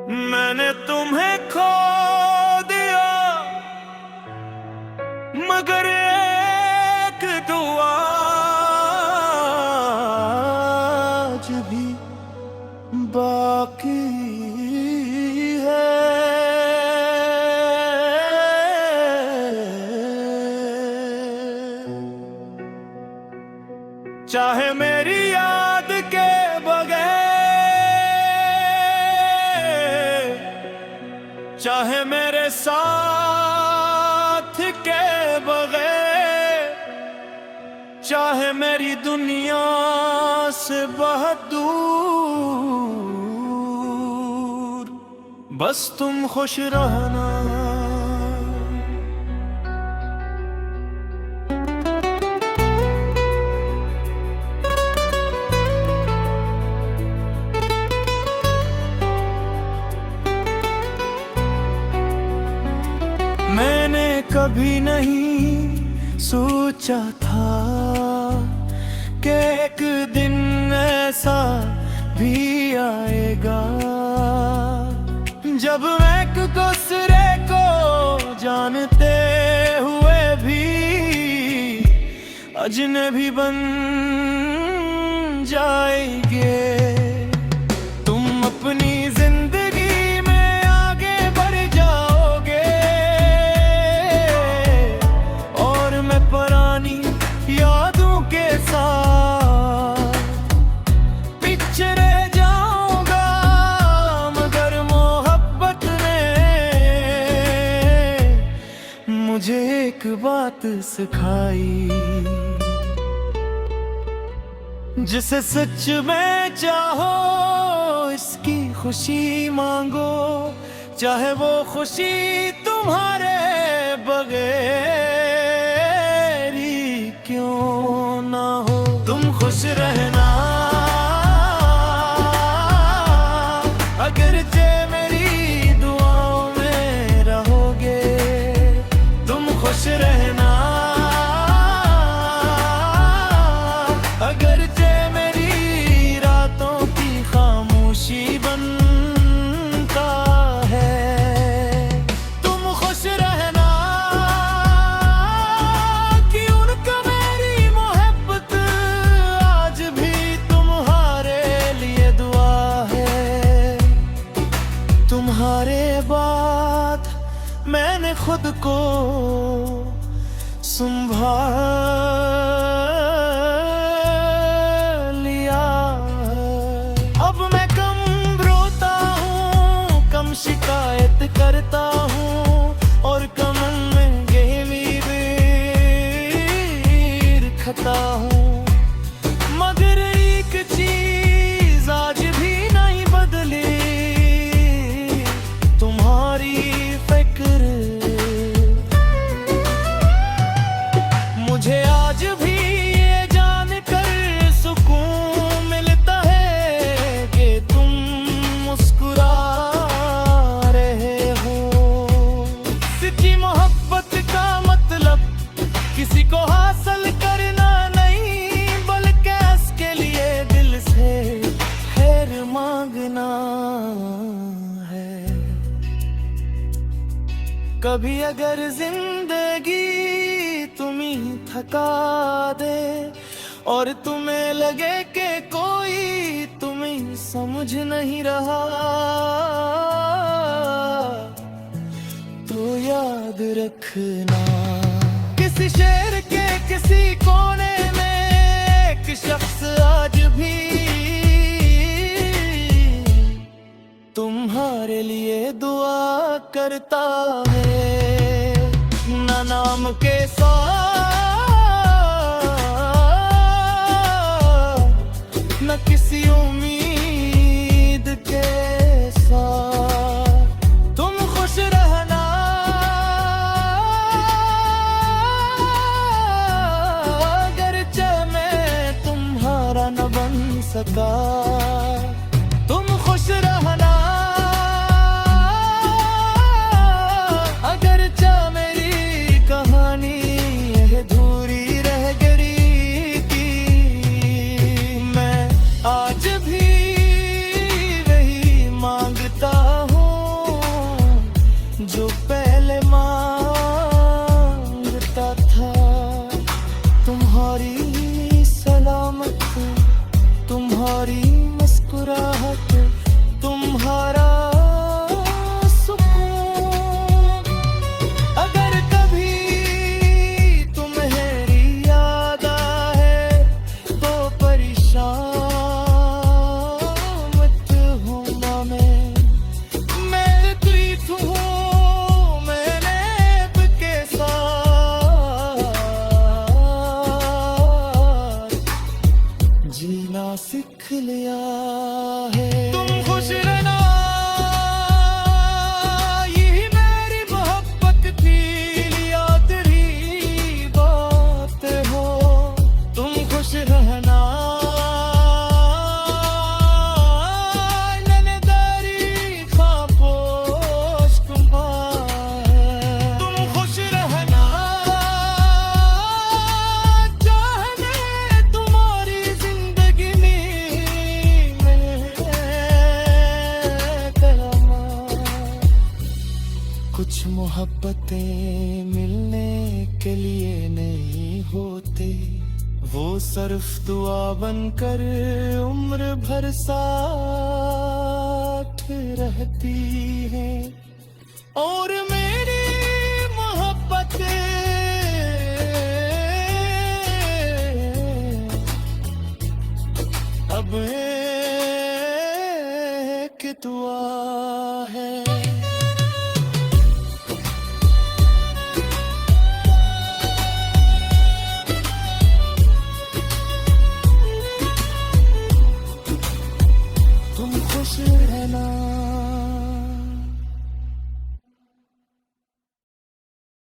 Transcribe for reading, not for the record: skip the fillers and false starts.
मैंने तुम्हें खो दिया, मगर एक दुआ आज भी बाकी है। चाहे मेरी याद के बगैर, चाहे मेरे साथ के बगैर, चाहे मेरी दुनिया से बहुत दूर, बस तुम खुश रहना। मैंने कभी नहीं सोचा था कि एक दिन ऐसा भी आएगा जब मैं एक दूसरे को जानते हुए भी अजनबी बन जाएंगे। तुम अपनी जिंदगी में आगे बढ़ जाओगे और मैं पुरानी यादों के साथ पीछे रह जाऊंगा। मगर मोहब्बत ने मुझे एक बात सिखाई, जिसे सच में चाहो इसकी खुशी मांगो, चाहे वो खुशी तुम्हारे बगैर ही क्यों ना हो। तुम खुश रहना, अगरचे मेरी दुआओं में रहोगे। तुम खुश रहना, अगरचे मेरी रातों की खामोशी बनता है। तुम खुश रहना कि उनका मेरी मोहब्बत आज भी तुम्हारे लिए दुआ है। तुम्हारे बाद मैंने खुद को संभाल लिया। अब मैं कम रोता हूँ, कम शिकायत करता हूँ और कम में गहरी खता हूँ। मगर एक चीज आज भी नहीं बदली, तुम्हारी फिक्र। मुझे आज भी ये जानकर सुकून मिलता है कि तुम मुस्कुरा रहे हो। सच्ची मोहब्बत का मतलब किसी को हासिल करना नहीं, बल्कि इसके लिए दिल से खैर मांगना है। कभी अगर जिंदगी तुम्हें थका दे और तुम्हें लगे कि कोई तुम्हें समझ नहीं रहा, तो याद रखना किसी शहर के किसी कोने में एक शख्स आज भी तुम्हारे लिए दुआ करता है। ना नाम के साथ, न किसी उम्मीद के साथ, तुम खुश रहना। अगरचे मैं तुम्हारा न बन सका, तुम खुश रहना। अगरचे मेरी कहानी कुछ मोहब्बतें मिलने के लिए नहीं होते, वो सिर्फ दुआ बनकर उम्र भर साथ रहती है। और मेरी मोहब्बतें अब एक दुआ है।